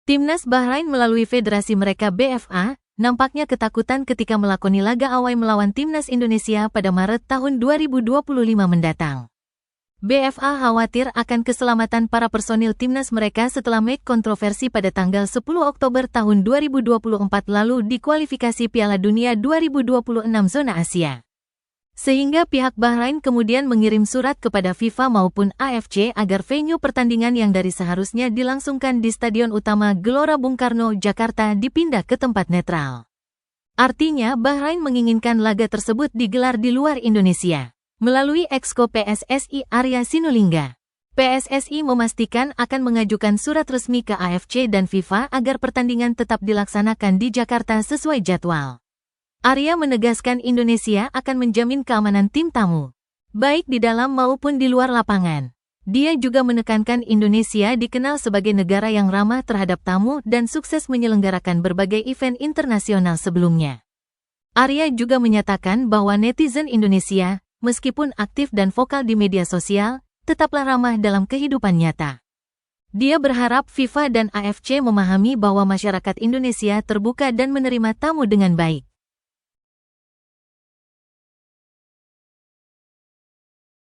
Timnas Bahrain melalui federasi mereka BFA, nampaknya ketakutan ketika melakoni laga awal melawan Timnas Indonesia pada Maret tahun 2025 mendatang. BFA khawatir akan keselamatan para personil timnas mereka setelah make kontroversi pada tanggal 10 Oktober tahun 2024 lalu di kualifikasi Piala Dunia 2026 zona Asia. Sehingga pihak Bahrain kemudian mengirim surat kepada FIFA maupun AFC agar venue pertandingan yang dari seharusnya dilangsungkan di Stadion Utama Gelora Bung Karno, Jakarta dipindah ke tempat netral. Artinya Bahrain menginginkan laga tersebut digelar di luar Indonesia. Melalui Exco PSSI Arya Sinulinga, PSSI memastikan akan mengajukan surat resmi ke AFC dan FIFA agar pertandingan tetap dilaksanakan di Jakarta sesuai jadwal. Arya menegaskan Indonesia akan menjamin keamanan tim tamu, baik di dalam maupun di luar lapangan. Dia juga menekankan Indonesia dikenal sebagai negara yang ramah terhadap tamu dan sukses menyelenggarakan berbagai event internasional sebelumnya. Arya juga menyatakan bahwa netizen Indonesia, meskipun aktif dan vokal di media sosial, tetaplah ramah dalam kehidupan nyata. Dia berharap FIFA dan AFC memahami bahwa masyarakat Indonesia terbuka dan menerima tamu dengan baik.